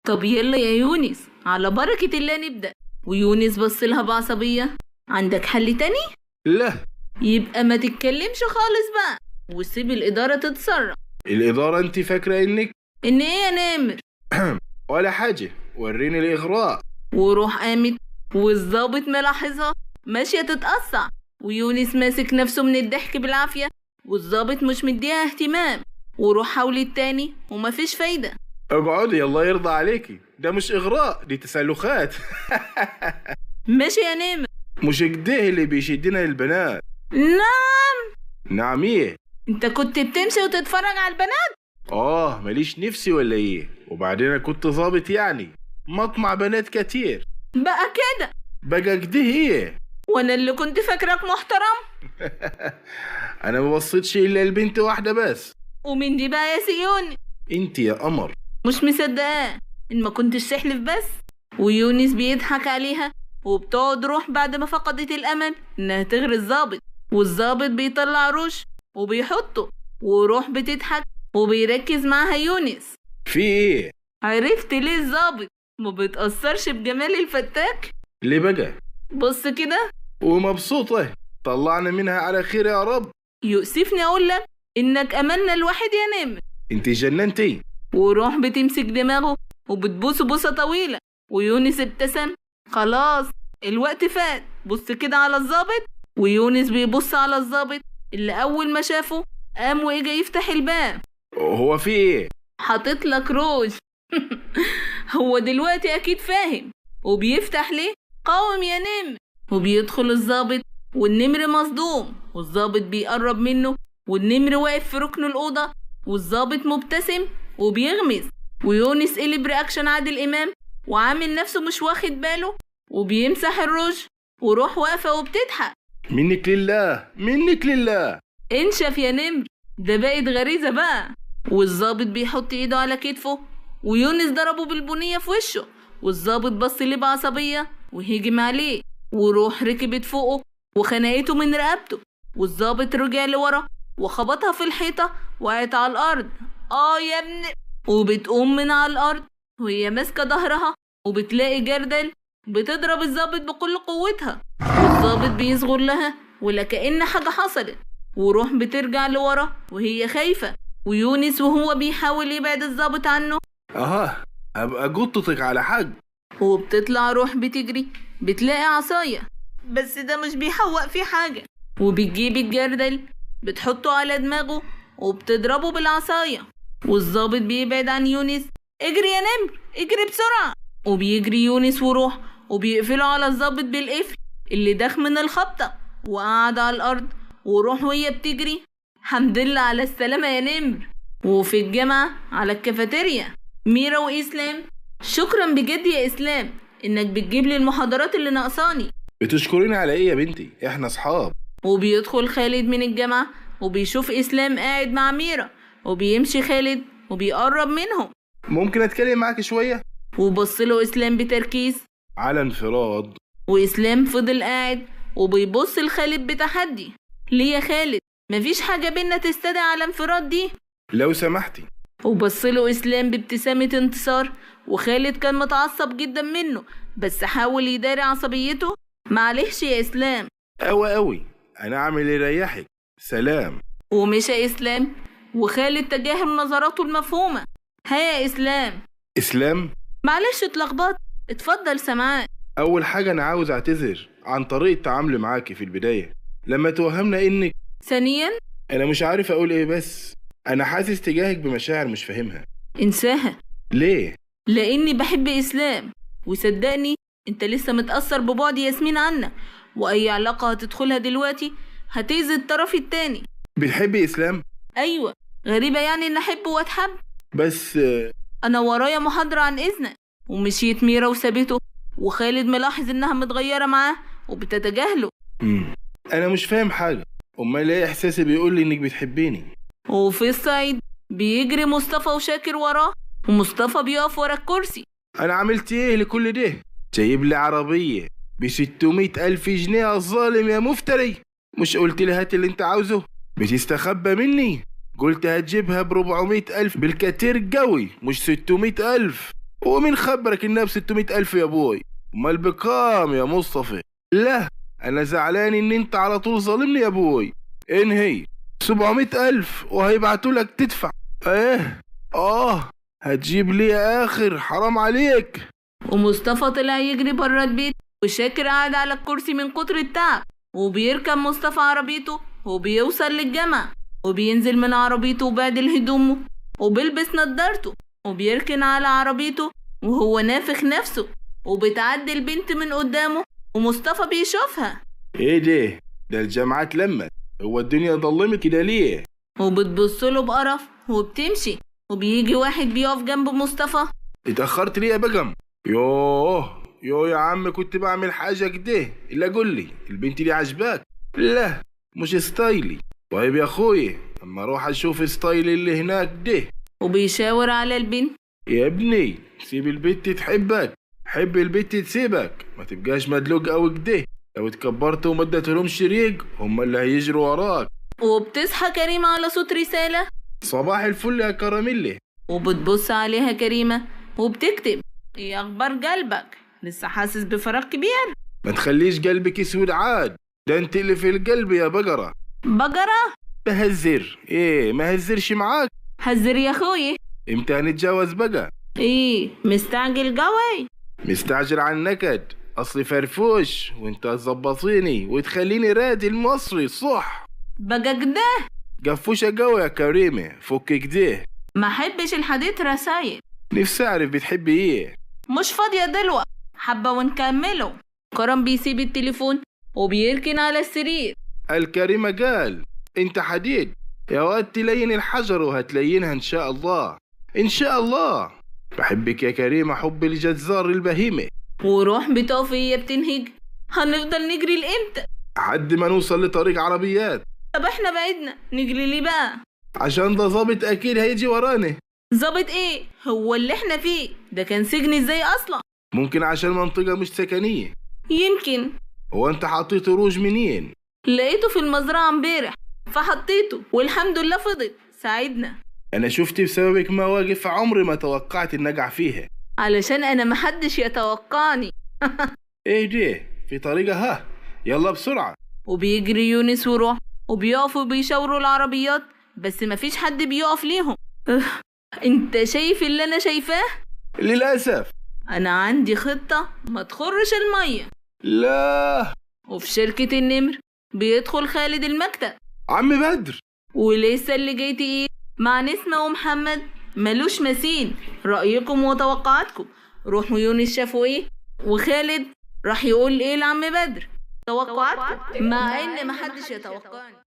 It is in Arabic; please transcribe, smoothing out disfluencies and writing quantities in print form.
طب يلا يا يونس، على بركة الله نبدأ. ويونس بصلها بعصبية. عندك حل تاني؟ لا. يبقى ما تتكلمش خالص بقى وسيب الإدارة تتصرف. الإدارة انت فاكرة انك إن إيه يا نامر؟ ولا حاجة، وريني الإغراء. وروح قامت والظابط ملاحظها ماشية تتقصع، ويونس ماسك نفسه من الضحك بالعافية، والظابط مش مديها اهتمام. وروح حاولت تاني ومفيش فايدة. اقعدي الله يرضى عليكي، ده مش إغراء، دي تسلخات. ماشي يا نامر. مش كده اللي بيشدنا للبنات؟ نعم. نعم ايه؟ انت كنت بتمشي وتتفرج على البنات؟ ماليش نفسي ولا ايه؟ وبعدين انا كنت ظابط يعني مطمع بنات كتير. بقى كده؟ بقى كده ايه؟ وانا اللي كنت فاكرك محترم. انا ما بصيتش الا البنت واحدة بس. ومين دي بقى يا سيوني؟ انت يا قمر. مش مصدقاه ان ما كنتش تحلف بس. ويونس بيضحك عليها، وبتقعد روح بعد ما فقدت الامل انها تغري الظابط، والظابط بيطلع روش وبيحطه، وروح بتضحك وبيركز معاها يونس. في ايه؟ عرفت ليه الظابط ما بتأثرش بجمال الفتاك؟ ليه بقى؟ بص كده. ومبسوطة طلعنا منها على خير يا رب. يؤسفني اقول لك انك املنا الوحيد يا نمر. انت جننتي. وروح بتمسك دماغه وبتبوسه بوسة طويلة، ويونس ابتسم. خلاص الوقت فات. بص كده على الظابط. ويونس بيبص على الظابط اللي أول ما شافه قام وإجا يفتح الباب. هو في ايه؟ حاطط لك روج. هو دلوقتي أكيد فاهم وبيفتح ليه. قاوم يا نمر. وبيدخل الظابط والنمر مصدوم، والظابط بيقرب منه والنمر واقف في ركن الأوضة، والظابط مبتسم وبيغمز. ويونس قلب رياكشن عادل إمام وعامل نفسه مش واخد باله وبيمسح الروج، وروح واقفة وبتضحك. منك لله منك لله. انشف يا نمر، ده بقت غريزة بقى. والظابط بيحط ايده على كتفه، ويونس ضربه بالبنية في وشه، والظابط بص ليه بعصبية وهجم عليه، وروح ركبت فوقه وخنقته من رقبته، والظابط رجع لورا وخبطها في الحيطة وقعت على الأرض. يا ابن. وبتقوم من على الأرض وهي ماسكة ظهرها، وبتلاقي جردل بتضرب الظابط بكل قوتها، والظابط بيصغر لها ولا كأن حاجة حصلت، وروح بترجع لورا وهي خايفة. ويونس وهو بيحاول يبعد الظابط عنه هبقى جطتك على حاج. وبتطلع روح بتجري، بتلاقي عصاية بس ده مش بيحوق فيه حاجة، وبتجيب الجردل بتحطه على دماغه وبتضربه بالعصاية، والظابط بيبعد عن يونس. اجري يا نمر اجري بسرعة. وبيجري يونس وروح وبيقفلوا على الظابط بالقفل اللي داخ من الخبطة، وقعد على الأرض. وروح وهي بتجري حمد لله على السلامة يا نمر. وفي الجامعة على الكافيتيريا ميرا وإسلام. شكرا بجد يا إسلام إنك بتجيب لي المحاضرات اللي ناقصاني. بتشكريني على ايه يا بنتي؟ احنا اصحاب. وبيدخل خالد من الجامعة وبيشوف إسلام قاعد مع ميرا، وبيمشي خالد وبيقرب منهم. ممكن اتكلم معاك شوية؟ وبصله إسلام بتركيز على انفراد. وإسلام فضل قاعد وبيبص لخالد بتحدي. ليه يا خالد؟ مفيش حاجة بينا تستدعي على انفراد دي؟ لو سمحتي. وبصله إسلام بابتسامة انتصار، وخالد كان متعصب جدا منه بس حاول يداري عصبيته. معلش يا إسلام. قوي انا اعمل اللي يريحك. سلام. ومشى إسلام وخالد تجاهل نظراته المفهومة. ها يا إسلام. اسلام. معلش اتلخبطت، اتفضل سمعان. اول حاجة انا عاوز اعتذر عن طريقة تعاملي معاكي في البداية لما توهمنا انك. ثانيا انا مش عارف اقول ايه، بس انا حاسس تجاهك بمشاعر مش فاهمها. انساها. ليه؟ لاني بحب إسلام، وصدقني انت لسه متأثر ببعد ياسمين عنك، واي علاقة هتدخلها دلوقتي هتأذي الطرف التاني. بتحبي اسلام؟ ايوه. غريبة يعني ان احب واتحب؟ بس انا ورايا محاضرة عن اذنك. ومشيت ميرا وسابته، وخالد ملاحظ انها متغيرة معاه وبتتجاهله. انا مش فاهم حاجة. امال ايه احساسي بيقول لي انك بتحبيني؟ وفي الصعيد بيجري مصطفى وشاكر وراه، ومصطفى بيقف ورا الكرسي. انا عملت ايه لكل ده؟ جايب لي عربية ب600,000 جنيه يا الظالم يا مفتري. مش قلت لي هات اللي انت عاوزه؟ بتستخبى مني. قلت هتجيبها ب400,000 بالكتير قوي مش 600,000. ومين خبرك انها ب600,000 يا ابوي؟ امال بكام يا مصطفى؟ لا انا زعلان ان انت على طول ظالمني يا ابوي. انهي 700,000 وهيبعتوا لك تدفع. ايه هتجيب لي يا اخر، حرام عليك. ومصطفى طلع يجري بره البيت، وشاكر قاعد على الكرسي من كتر التعب. وبيركب مصطفى عربيته وبيوصل للجامعة، وبينزل من عربيته وبعدل هدومه وبيلبس نضارته وبيركن على عربيته وهو نافخ نفسه، وبتعدي البنت من قدامه ومصطفى بيشوفها. ايه ده الجامعة اتلمت، هو الدنيا ضلمت كده ليه؟ وبتبصله بقرف وبتمشي، وبيجي واحد بيقف جنب مصطفى. اتأخرت ليه يا بجم؟ يوه يا عم كنت بعمل حاجة كده، الا قول لي البنت دي عجباك؟ لا مش ستايلي. طيب يا اخوي اما اروح اشوف ستايلي اللي هناك ده. وبيشاور على البنت. يا ابني سيب البنت تحبك، حب البنت تسيبك، ما تبقاش مدلوق قوي كده. لو اتكبرت وما اديتلهمش ريق هم اللي هيجروا وراك. وبتصحى كريمة على صوت رسالة. صباح الفل يا كراميلي. وبتبص عليها كريمة وبتكتب: ايه اخبار قلبك؟ لسه حاسس بفراغ كبير؟ ما تخليش قلبك اسود عاد، ده انت اللي في القلب يا بقرة. بقرة؟ بهزر ايه؟ ما هزرش معاك. هزر يا اخوي. امتى هنتجوز بقى؟ ايه مستعجل قوي؟ مستعجل عن نكد، اصلي فرفوش وانت تظبطيني وتخليني راجل مصري صح. بقى كده؟ قفوشة قوي يا كريمة، فكك ده. ما حبش الحديث رسايل. نفسي اعرف بتحبي ايه. مش فاضية دلوقتي، حابة ونكمله. كرم بيسيب التليفون وبيركن على السرير. الكريمة قال انت حديد يا واد، تلين الحجر وهتلينها ان شاء الله ان شاء الله. بحبك يا كريمة حب الجزار البهيمة. وروح بتوفية بتنهج. هنفضل نجري لإمتى؟ لحد ما نوصل لطريق عربيات. طب احنا بعدنا نجري ليه بقى؟ عشان ده ظابط اكيد هيجي ورانا. ظابط ايه؟ هو اللي احنا فيه ده كان سجن ازاي اصلا؟ ممكن عشان منطقة مش سكنية. يمكن. هو انت حطيته روج منين؟ لقيته في المزرعة امبارح فحطيته والحمد لله فضل ساعدنا. انا شفت بسببك مواقف عمري ما توقعت ان اقع فيها. علشان انا محدش يتوقعني. ايه ده في طريقة يلا بسرعة. وبيجري يونس وروح وبيقفوا بيشاوروا العربيات، بس مفيش حد بيقف ليهم. انت شايف اللي انا شايفاه؟ للأسف. انا عندي خطة ما تخرش المية. لا. وفي شركة النمر بيدخل خالد المكتب. عم بدر. ولسه اللي جاي تقيل مع نسمة ومحمد ملوش مثيل. رأيكم وتوقعاتكم. روحوا يونس شافوا ايه وخالد راح يقول ايه لعم بدر. توقعاتكم مع ان محدش يتوقعني.